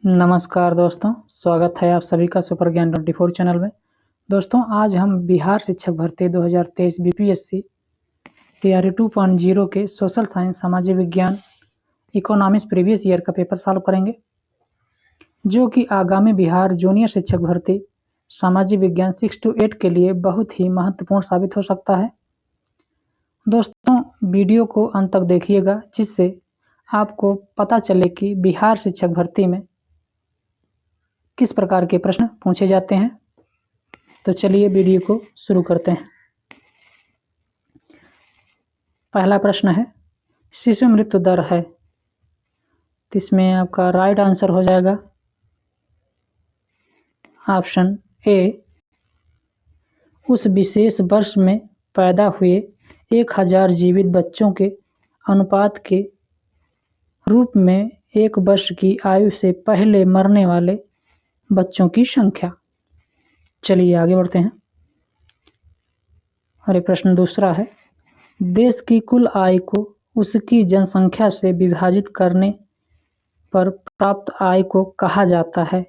नमस्कार दोस्तों, स्वागत है आप सभी का सुपर ज्ञान 24 चैनल में। दोस्तों, आज हम बिहार शिक्षक भर्ती 2023 बीपीएससी तैयारी 2.0 के सोशल साइंस, सामाजिक विज्ञान, इकोनॉमिक्स प्रीवियस ईयर का पेपर सॉल्व करेंगे, जो कि आगामी बिहार जूनियर शिक्षक भर्ती सामाजिक विज्ञान 6 to 8 के लिए बहुत ही महत्वपूर्ण साबित हो सकता है। दोस्तों, वीडियो को अंत तक देखिएगा, जिससे आपको पता चले कि बिहार शिक्षक भर्ती में किस प्रकार के प्रश्न पूछे जाते हैं। तो चलिए वीडियो को शुरू करते हैं। पहला प्रश्न है, शिशु मृत्यु दर है। तो इसमें आपका राइट आंसर हो जाएगा ऑप्शन ए, उस विशेष वर्ष में पैदा हुए 1000 जीवित बच्चों के अनुपात के रूप में 1 वर्ष की आयु से पहले मरने वाले बच्चों की संख्या। चलिए आगे बढ़ते हैं। और ये प्रश्न दूसरा है, देश की कुल आय को उसकी जनसंख्या से विभाजित करने पर प्राप्त आय को कहा जाता है।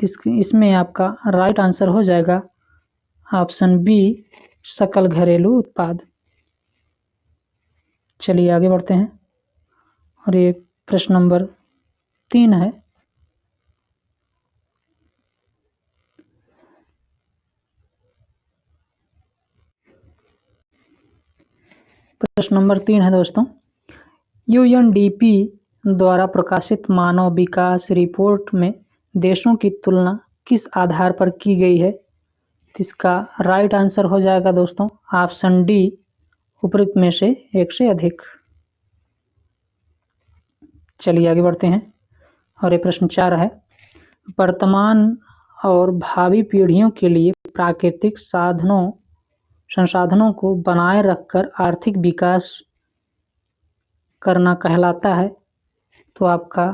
इसमें आपका राइट आंसर हो जाएगा ऑप्शन बी, सकल घरेलू उत्पाद। चलिए आगे बढ़ते हैं। और ये प्रश्न नंबर 3 है, प्रश्न नंबर 3 है दोस्तों, यूएनडीपी द्वारा प्रकाशित मानव विकास रिपोर्ट में देशों की तुलना किस आधार पर की गई है। इसका राइट आंसर हो जाएगा दोस्तों ऑप्शन डी, उपरोक्त में से एक से अधिक। चलिए आगे बढ़ते हैं। और ये प्रश्न 4 है, वर्तमान और भावी पीढ़ियों के लिए प्राकृतिक संसाधनों को बनाए रखकर आर्थिक विकास करना कहलाता है। तो आपका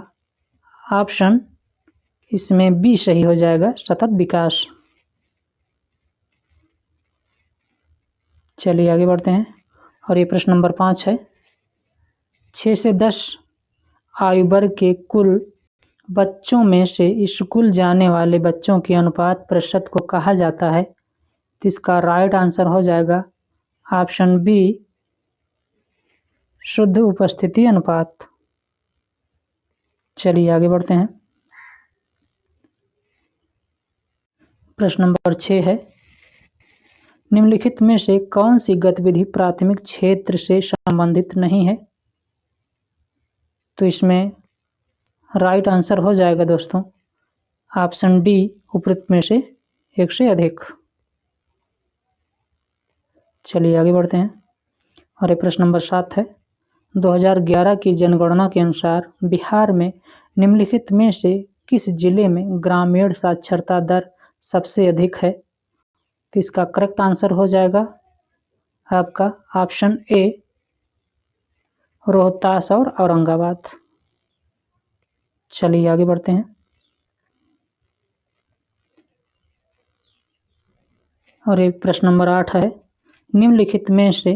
ऑप्शन इसमें बी सही हो जाएगा, सतत विकास। चलिए आगे बढ़ते हैं। और ये प्रश्न नंबर 5 है, 6 से 10 आयु वर्ग के कुल बच्चों में से स्कूल जाने वाले बच्चों के अनुपात प्रतिशत को कहा जाता है। तो इसका राइट आंसर हो जाएगा ऑप्शन बी, शुद्ध उपस्थिति अनुपात। चलिए आगे बढ़ते हैं। प्रश्न नंबर 6 है, निम्नलिखित में से कौन सी गतिविधि प्राथमिक क्षेत्र से संबंधित नहीं है। तो इसमें राइट आंसर हो जाएगा दोस्तों ऑप्शन डी, उपरोक्त में से एक से अधिक। चलिए आगे बढ़ते हैं। और ये प्रश्न नंबर 7 है, 2011 की जनगणना के अनुसार बिहार में निम्नलिखित में से किस जिले में ग्रामीण साक्षरता दर सबसे अधिक है। तो इसका करेक्ट आंसर हो जाएगा आपका ऑप्शन ए, रोहतास और औरंगाबाद। चलिए आगे बढ़ते हैं। और ये प्रश्न नंबर 8 है, निम्नलिखित में से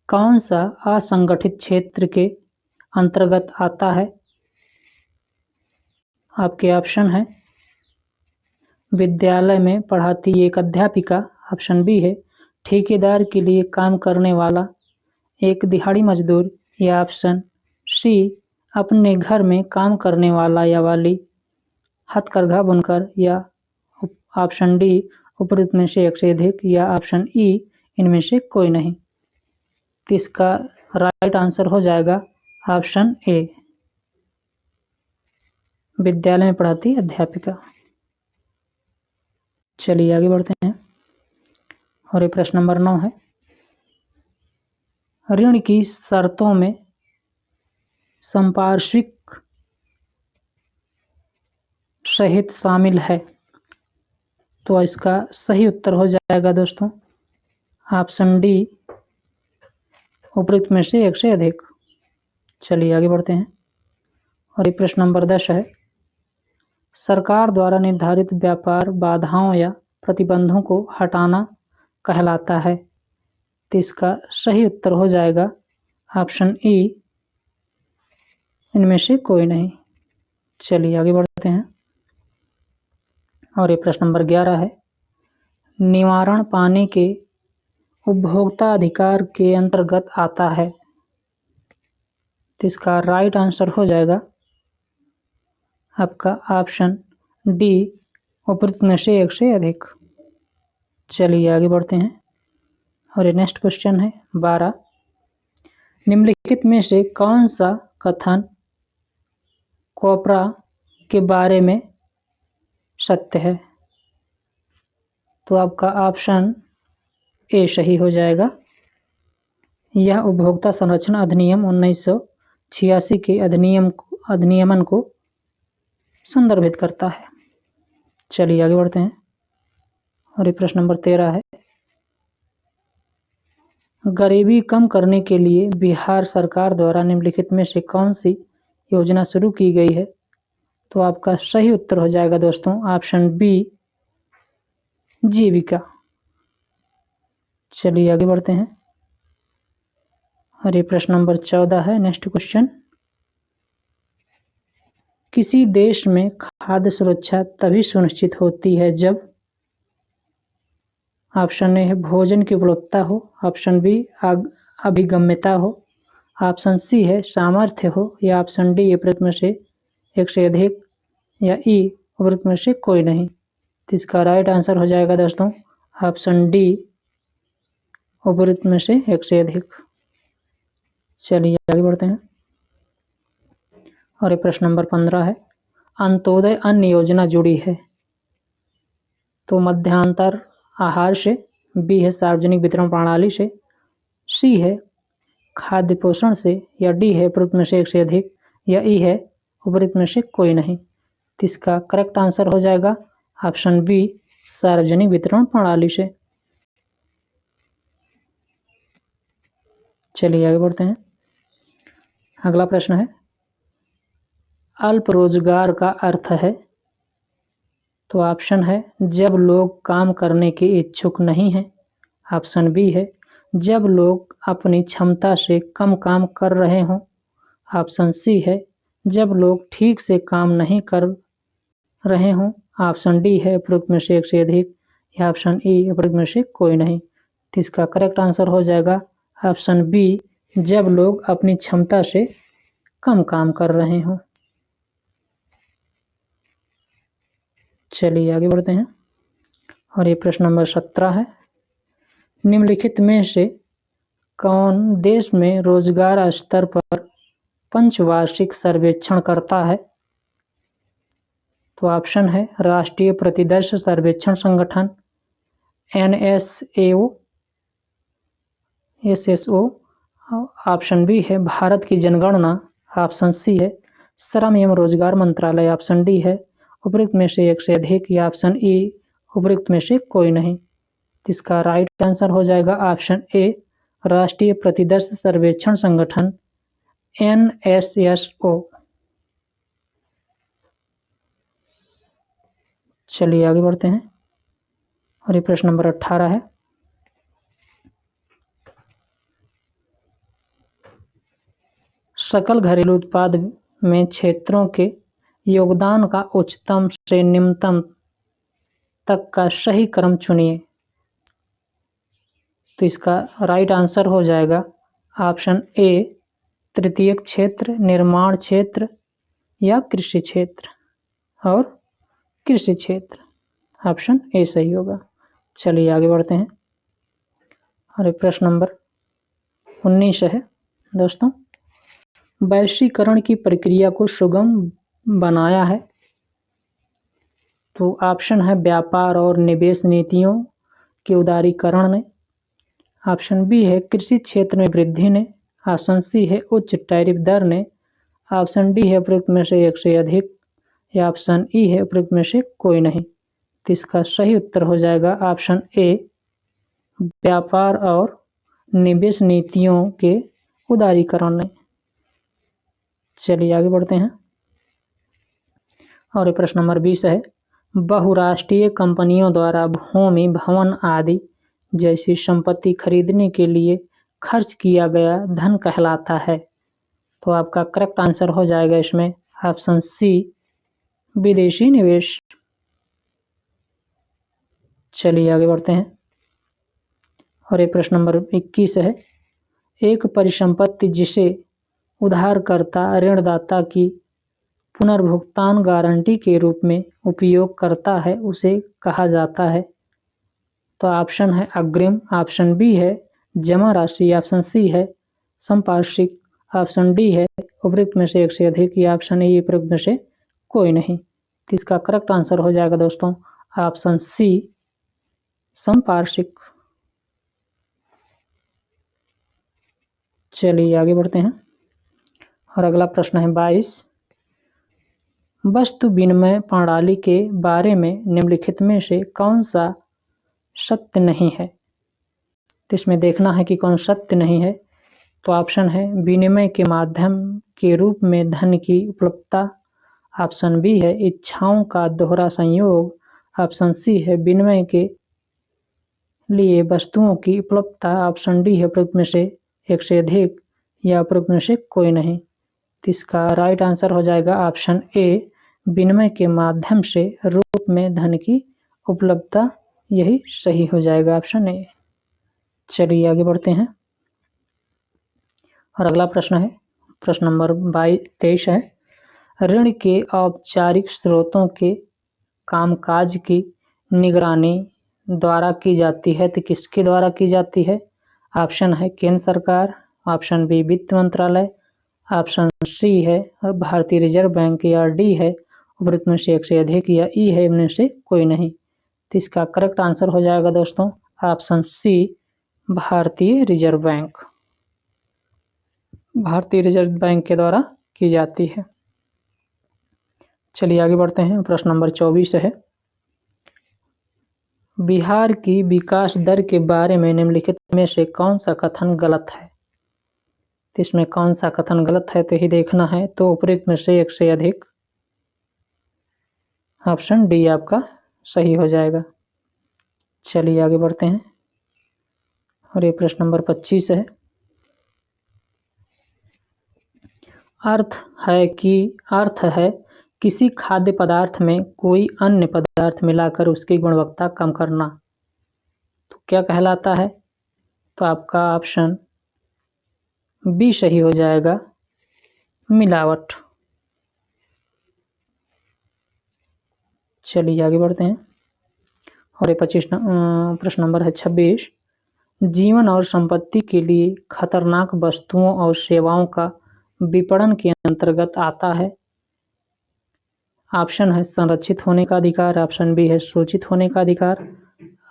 कौन सा असंगठित क्षेत्र के अंतर्गत आता है। आपके ऑप्शन है, विद्यालय में पढ़ाती एक अध्यापिका, ऑप्शन बी है ठेकेदार के लिए काम करने वाला एक दिहाड़ी मजदूर, या ऑप्शन सी, अपने घर में काम करने वाला या वाली, हथकरघा बुनकर, या ऑप्शन डी, उपरोक्त में से एक से अधिक, या ऑप्शन ई, इनमें से कोई नहीं। तो इसका राइट आंसर हो जाएगा ऑप्शन ए, विद्यालय में पढ़ाती अध्यापिका। चलिए आगे बढ़ते हैं। और ये प्रश्न नंबर 9 है, ऋण की शर्तों में संपार्श्विक सहित शामिल है। तो इसका सही उत्तर हो जाएगा दोस्तों ऑप्शन डी, उपरोक्त में से एक से अधिक। चलिए आगे बढ़ते हैं। और ये प्रश्न नंबर 10 है, सरकार द्वारा निर्धारित व्यापार बाधाओं या प्रतिबंधों को हटाना कहलाता है। तो इसका सही उत्तर हो जाएगा ऑप्शन ई, इनमें से कोई नहीं। चलिए आगे बढ़ते हैं। और ये प्रश्न नंबर 11 है, निवारण पाने के उपभोक्ता अधिकार के अंतर्गत आता है। तो इसका राइट आंसर हो जाएगा आपका ऑप्शन डी, उपरोक्त में से एक से अधिक। चलिए आगे बढ़ते हैं। और ये नेक्स्ट क्वेश्चन है 12, निम्नलिखित में से कौन सा कथन कोपरा के बारे में सत्य है? तो आपका ऑप्शन ए सही हो जाएगा। यह उपभोक्ता संरक्षण अधिनियम 1986 के अधिनियमन को संदर्भित करता है। चलिए आगे बढ़ते हैं। और ये प्रश्न नंबर 13 है, गरीबी कम करने के लिए बिहार सरकार द्वारा निम्नलिखित में से कौन सी योजना शुरू की गई है? तो आपका सही उत्तर हो जाएगा दोस्तों ऑप्शन बी, जीविका। चलिए आगे बढ़ते हैं। और ये प्रश्न नंबर 14 है, नेक्स्ट क्वेश्चन, किसी देश में खाद्य सुरक्षा तभी सुनिश्चित होती है जब ऑप्शन ए है भोजन की उपलब्धता हो, ऑप्शन बी अभिगम्यता हो, ऑप्शन सी है सामर्थ्य हो, या ऑप्शन डी उपरोक्त में से एक से अधिक, या ई उपरोक्त में से कोई नहीं। तो इसका राइट आंसर हो जाएगा दोस्तों ऑप्शन डी, उपरोक्त में से एक से अधिक। चलिए आगे बढ़ते हैं। और ये प्रश्न नंबर 15 है, अंत्योदय अन्न योजना जुड़ी है। तो मध्यांतर आहार से, बी है सार्वजनिक वितरण प्रणाली से, सी है खाद्य पोषण से, या डी है उपरोक्त में से एक से अधिक, या ई है उपरोक्त में से कोई नहीं। तो इसका करेक्ट आंसर हो जाएगा ऑप्शन बी, सार्वजनिक वितरण प्रणाली से। चलिए आगे बढ़ते हैं। अगला प्रश्न है, अल्प रोजगार का अर्थ है। तो ऑप्शन है जब लोग काम करने के इच्छुक नहीं हैं, ऑप्शन बी है जब लोग अपनी क्षमता से कम काम कर रहे हों, ऑप्शन सी है जब लोग ठीक से काम नहीं कर रहे हों, ऑप्शन डी है उपरोक्त में से एक से अधिक, या ऑप्शन ई उपरोक्त में से कोई नहीं। तो इसका करेक्ट आंसर हो जाएगा ऑप्शन बी, जब लोग अपनी क्षमता से कम काम कर रहे हों। चलिए आगे बढ़ते हैं। और ये प्रश्न नंबर 17 है, निम्नलिखित में से कौन देश में रोजगार स्तर पर पंचवार्षिक सर्वेक्षण करता है? तो ऑप्शन है राष्ट्रीय प्रतिदर्श सर्वेक्षण संगठन, NSAO, SSO, ऑप्शन बी है भारत की जनगणना, ऑप्शन सी है श्रम एवं रोजगार मंत्रालय, ऑप्शन डी है उपरोक्त में से एक से अधिक, या ऑप्शन ई उपरोक्त में से कोई नहीं। तो इसका राइट आंसर हो जाएगा ऑप्शन ए, राष्ट्रीय प्रतिदर्श सर्वेक्षण संगठन, NSSO। चलिए आगे बढ़ते हैं। और ये प्रश्न नंबर 18 है, सकल घरेलू उत्पाद में क्षेत्रों के योगदान का उच्चतम से निम्नतम तक का सही क्रम चुनिए। तो इसका राइट आंसर हो जाएगा ऑप्शन ए, तृतीयक क्षेत्र, निर्माण क्षेत्र, या कृषि क्षेत्र। और कृषि क्षेत्र, ऑप्शन ए सही होगा। चलिए आगे बढ़ते हैं। और प्रश्न नंबर 19 है दोस्तों, वैश्वीकरण की प्रक्रिया को सुगम बनाया है। तो ऑप्शन है व्यापार और निवेश नीतियों के उदारीकरण ने, ऑप्शन बी है कृषि क्षेत्र में वृद्धि ने, ऑप्शन सी है उच्च टैरिफ दर ने, ऑप्शन डी है उपरोक्त में से एक से अधिक, या ऑप्शन ई है उपरोक्त में से कोई नहीं। तो इसका सही उत्तर हो जाएगा ऑप्शन ए, व्यापार और निवेश नीतियों के उदारीकरण ने। चलिए आगे बढ़ते हैं। और प्रश्न नंबर 20 है, बहुराष्ट्रीय कंपनियों द्वारा भूमि, भवन आदि जैसी संपत्ति खरीदने के लिए खर्च किया गया धन कहलाता है। तो आपका करेक्ट आंसर हो जाएगा इसमें ऑप्शन सी, विदेशी निवेश। चलिए आगे बढ़ते हैं और ये प्रश्न नंबर 21 है। एक परिसंपत्ति जिसे उधारकर्ता ऋणदाता की पुनर्भुगतान गारंटी के रूप में उपयोग करता है उसे कहा जाता है। तो ऑप्शन है अग्रिम, ऑप्शन बी है जमा राशि, ऑप्शन सी है संपार्श्विक, ऑप्शन डी है उपरोक्त में से एक से अधिक, या ऑप्शन ए उपरोक्त में से कोई नहीं। तो इसका करेक्ट आंसर हो जाएगा दोस्तों ऑप्शन सी संपार्श्विक। चलिए आगे बढ़ते हैं और अगला प्रश्न है 22। वस्तु विनिमय प्रणाली के बारे में निम्नलिखित में से कौन सा सत्य नहीं है। तो इसमें देखना है कि कौन सत्य नहीं है। तो ऑप्शन है विनिमय के माध्यम के रूप में धन की उपलब्धता, ऑप्शन बी है इच्छाओं का दोहरा संयोग, ऑप्शन सी है विनिमय के लिए वस्तुओं की उपलब्धता, ऑप्शन डी है उपरोक्त में से एक से अधिक, या उपरोक्त में से कोई नहीं। तो इसका राइट आंसर हो जाएगा ऑप्शन ए विनिमय के माध्यम से रूप में धन की उपलब्धता, यही सही हो जाएगा ऑप्शन ए। चलिए आगे बढ़ते हैं और अगला प्रश्न है प्रश्न नंबर 23 है। ऋण के औपचारिक स्रोतों के कामकाज की निगरानी द्वारा की जाती है तो किसके द्वारा की जाती है। ऑप्शन है केंद्र सरकार, ऑप्शन बी वित्त मंत्रालय, ऑप्शन सी है भारतीय रिजर्व बैंक, या डी है उपरोक्त में से एक से अधिक, या ई है इनमें से कोई नहीं। तो इसका करेक्ट आंसर हो जाएगा दोस्तों ऑप्शन सी भारतीय रिजर्व बैंक। भारतीय रिजर्व बैंक के द्वारा की जाती है। चलिए आगे बढ़ते हैं प्रश्न नंबर 24 है। बिहार की विकास दर के बारे में निम्नलिखित में से कौन सा कथन गलत है। तो इसमें कौन सा कथन गलत है तो ही देखना है। तो उपरोक्त में से एक से अधिक, ऑप्शन डी आपका सही हो जाएगा। चलिए आगे बढ़ते हैं और ये प्रश्न नंबर 25 है। अर्थ है किसी खाद्य पदार्थ में कोई अन्य पदार्थ मिलाकर उसकी गुणवत्ता कम करना, तो क्या कहलाता है। तो आपका ऑप्शन बी सही हो जाएगा मिलावट। चलिए आगे बढ़ते हैं और ये प्रश्न नंबर है 26। जीवन और संपत्ति के लिए खतरनाक वस्तुओं और सेवाओं का विपणन के अंतर्गत आता है। ऑप्शन है संरक्षित होने का अधिकार, ऑप्शन बी है सूचित होने का अधिकार,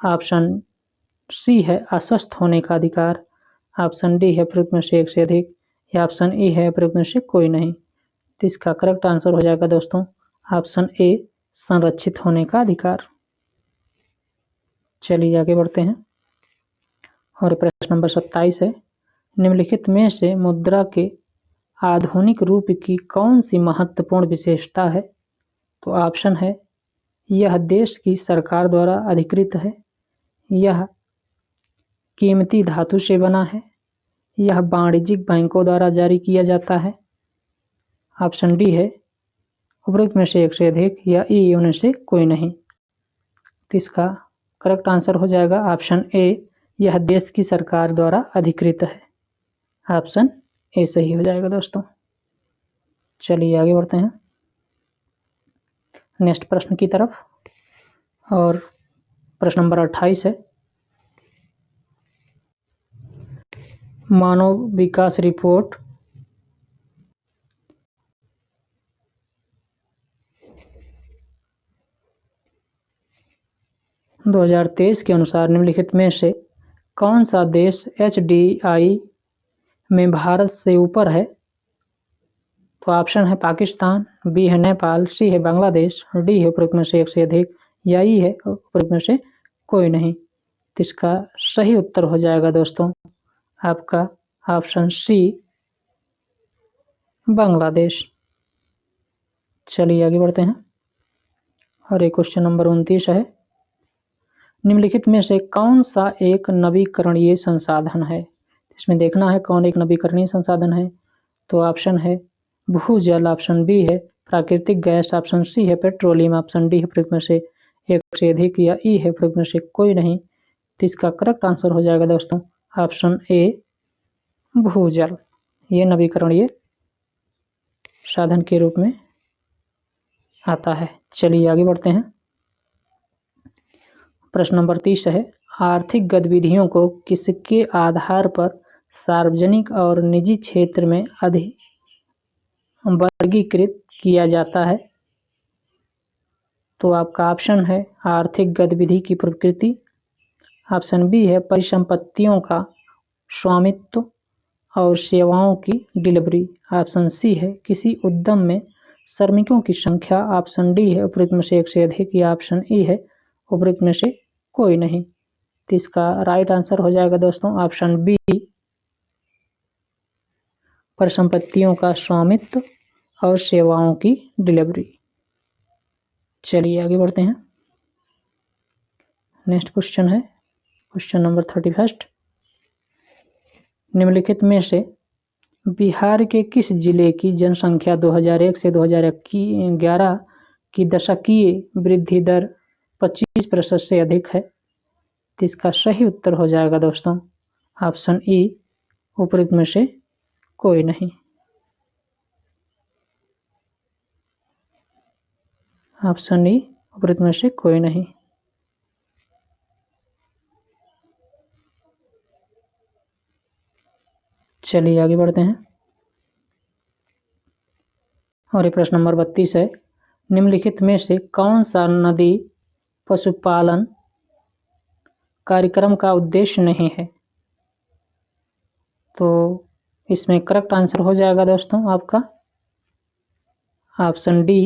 ऑप्शन सी है अस्वस्थ होने का अधिकार, ऑप्शन डी है उपरोक्त में से एक से अधिक, या ऑप्शन ई है उपरोक्त में से कोई नहीं। तो इसका करेक्ट आंसर हो जाएगा दोस्तों ऑप्शन ए संरक्षित होने का अधिकार। चलिए आगे बढ़ते हैं और प्रश्न नंबर 27 है। निम्नलिखित में से मुद्रा के आधुनिक रूप की कौन सी महत्वपूर्ण विशेषता है। तो ऑप्शन है यह देश की सरकार द्वारा अधिकृत है, यह कीमती धातु से बना है, यह वाणिज्यिक बैंकों द्वारा जारी किया जाता है, ऑप्शन डी है उपरोक्त में से एक से अधिक, या ई उनमें से कोई नहीं। तो इसका करेक्ट आंसर हो जाएगा ऑप्शन ए यह देश की सरकार द्वारा अधिकृत है। ऑप्शन ए सही हो जाएगा दोस्तों। चलिए आगे बढ़ते हैं नेक्स्ट प्रश्न की तरफ और प्रश्न नंबर 28 है। मानव विकास रिपोर्ट - 2023 के अनुसार निम्नलिखित में से कौन सा देश HDI में भारत से ऊपर है। तो ऑप्शन है पाकिस्तान, बी है नेपाल, सी है बांग्लादेश, डी है उपरोक्त में से एक से अधिक, या ई है उपरोक्त में से कोई नहीं। तो इसका सही उत्तर हो जाएगा दोस्तों आपका ऑप्शन सी बांग्लादेश। चलिए आगे बढ़ते हैं और एक क्वेश्चन नंबर 29 है। निम्नलिखित में से कौन सा एक नवीकरणीय संसाधन है। इसमें देखना है कौन एक नवीकरणीय संसाधन है। तो ऑप्शन है भूजल, ऑप्शन बी है प्राकृतिक गैस, ऑप्शन सी है पेट्रोलियम, ऑप्शन डी है प्रयुक्त में से एक से अधिक, या ई है प्रयुक्त में से कोई नहीं। तो इसका करेक्ट आंसर हो जाएगा दोस्तों ऑप्शन ए भूजल। ये नवीकरणीय साधन के रूप में आता है। चलिए आगे बढ़ते हैं। प्रश्न नंबर 30 है, आर्थिक गतिविधियों को किसके आधार पर सार्वजनिक और निजी क्षेत्र में अधिक वर्गीकृत किया जाता है? तो आपका ऑप्शन है आर्थिक गतिविधि की प्रकृति, ऑप्शन बी है परिसंपत्तियों का स्वामित्व और सेवाओं की डिलीवरी, ऑप्शन सी है किसी उद्यम में श्रमिकों की संख्या, ऑप्शन डी है उपरोक्त में से एक से अधिक, या ऑप्शन ई है उपरोक्त में से कोई नहीं। तो इसका राइट आंसर हो जाएगा दोस्तों ऑप्शन बी परिसंपत्तियों का स्वामित्व और सेवाओं की डिलीवरी। चलिए आगे बढ़ते हैं। नेक्स्ट क्वेश्चन है क्वेश्चन नंबर 31। निम्नलिखित में से बिहार के किस जिले की जनसंख्या 2001 से 2011 की दशकीय वृद्धि दर 25% से अधिक है? तो इसका सही उत्तर हो जाएगा दोस्तों ऑप्शन ई उपरोक्त में से कोई नहीं। ऑप्शन ई उपरोक्त में से कोई नहीं। चलिए आगे बढ़ते हैं। और ये प्रश्न नंबर 32 है, निम्नलिखित में से कौन सा नदी पशुपालन कार्यक्रम का उद्देश्य नहीं है? तो इसमें करेक्ट आंसर हो जाएगा दोस्तों आपका ऑप्शन डी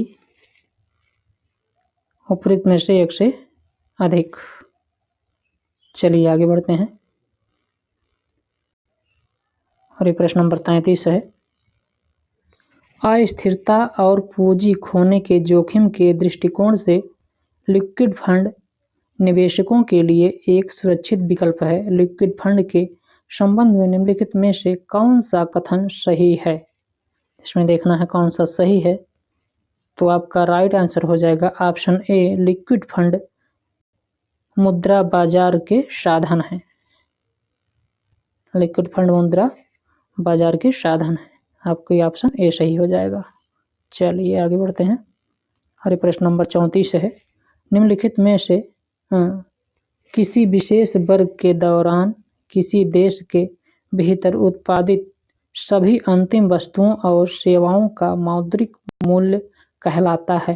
उपरोक्त में से एक से अधिक। चलिए आगे बढ़ते हैं। और ये प्रश्न नंबर 33 है, अस्थिरता और पूंजी खोने के जोखिम के दृष्टिकोण से लिक्विड फंड निवेशकों के लिए एक सुरक्षित विकल्प है। लिक्विड फंड के संबंध में निम्नलिखित में से कौन सा कथन सही है? इसमें देखना है कौन सा सही है। तो आपका राइट आंसर हो जाएगा ऑप्शन ए लिक्विड फंड मुद्रा बाजार के साधन है। लिक्विड फंड मुद्रा बाजार के साधन है। आपको ये ऑप्शन ए सही हो जाएगा। चलिए आगे बढ़ते हैं। और प्रश्न नंबर 34 है, निम्नलिखित में से किसी विशेष वर्ग के दौरान किसी देश के भीतर उत्पादित सभी अंतिम वस्तुओं और सेवाओं का मौद्रिक मूल्य कहलाता है?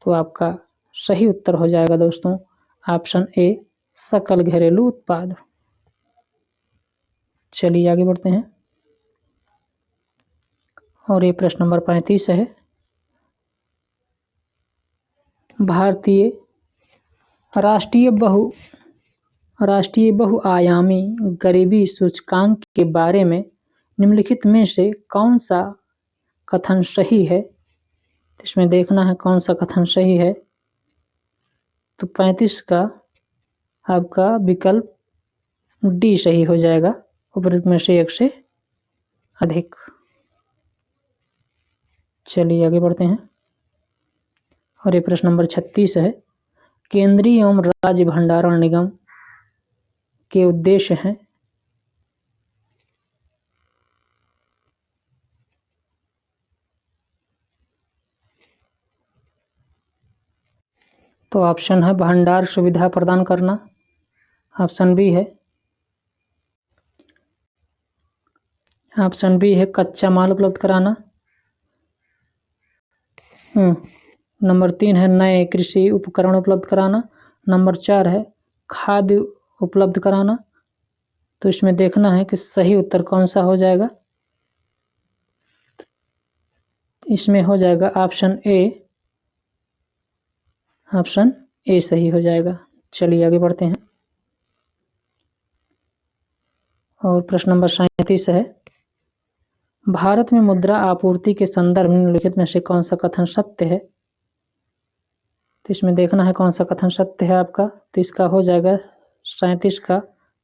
तो आपका सही उत्तर हो जाएगा दोस्तों ऑप्शन ए सकल घरेलू उत्पाद। चलिए आगे बढ़ते हैं। और ये प्रश्न नंबर 35 है, भारतीय राष्ट्रीय बहुआयामी गरीबी सूचकांक के बारे में निम्नलिखित में से कौन सा कथन सही है? इसमें देखना है कौन सा कथन सही है। तो 35 का आपका विकल्प डी सही हो जाएगा, उपरोक्त में से एक से अधिक। चलिए आगे बढ़ते हैं। और ये प्रश्न नंबर 36 है, केंद्रीय एवं राज्य भंडारण निगम के उद्देश्य हैं? तो ऑप्शन है भंडार सुविधा प्रदान करना, ऑप्शन बी है कच्चा माल उपलब्ध कराना, नंबर 3 है नए कृषि उपकरण उपलब्ध कराना, नंबर 4 है खाद्य उपलब्ध कराना। तो इसमें देखना है कि सही उत्तर कौन सा हो जाएगा। इसमें हो जाएगा ऑप्शन ए सही हो जाएगा। चलिए आगे बढ़ते हैं। और प्रश्न नंबर 37 है, भारत में मुद्रा आपूर्ति के संदर्भ में निम्नलिखित में से कौन सा कथन सत्य है? तो इसमें देखना है कौन सा कथन सत्य है आपका। तो इसका हो जाएगा 37 का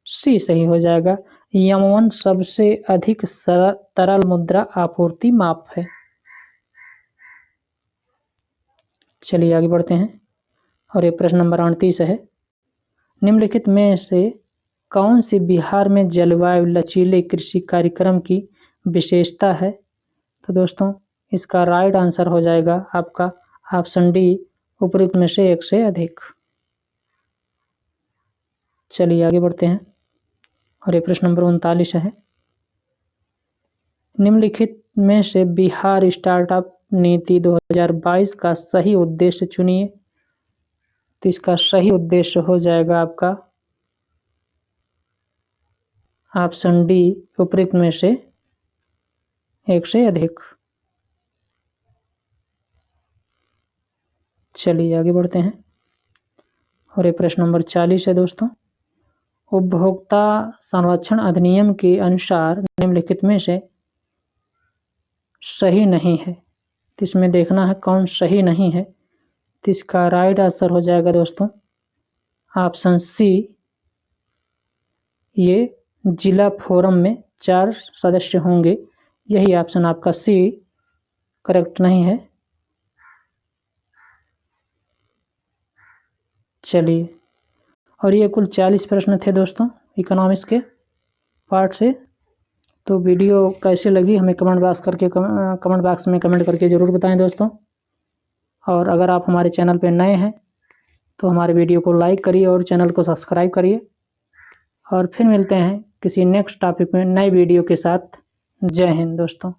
सी सही हो जाएगा, यमन सबसे अधिक तरल मुद्रा आपूर्ति माप है। चलिए आगे बढ़ते हैं और ये प्रश्न नंबर 38 है। निम्नलिखित में से कौन सी बिहार में जलवायु लचीले कृषि कार्यक्रम की विशेषता है? तो दोस्तों इसका राइट आंसर हो जाएगा आपका ऑप्शन डी, उपरोक्त में से एक से अधिक। चलिए आगे बढ़ते हैं और ये प्रश्न नंबर 39 है। निम्नलिखित में से बिहार स्टार्टअप नीति 2022 का सही उद्देश्य चुनिए। तो इसका सही उद्देश्य हो जाएगा आपका ऑप्शन डी, उपरोक्त में से एक से अधिक। चलिए आगे बढ़ते हैं और ये प्रश्न नंबर 40 है दोस्तों। उपभोक्ता संरक्षण अधिनियम के अनुसार निम्नलिखित में से सही नहीं है। तो इसमें देखना है कौन सही नहीं है। तो इसका राइट आंसर हो जाएगा दोस्तों ऑप्शन सी, ये जिला फोरम में 4 सदस्य होंगे। यही ऑप्शन आपका सी करेक्ट नहीं है। चलिए, और ये कुल 40 प्रश्न थे दोस्तों इकोनॉमिक्स के पार्ट से। तो वीडियो कैसी लगी हमें कमेंट बॉक्स में कमेंट करके ज़रूर बताएं दोस्तों। और अगर आप हमारे चैनल पर नए हैं तो हमारे वीडियो को लाइक करिए और चैनल को सब्सक्राइब करिए। और फिर मिलते हैं किसी नेक्स्ट टॉपिक में नए वीडियो के साथ। जय हिंद दोस्तों।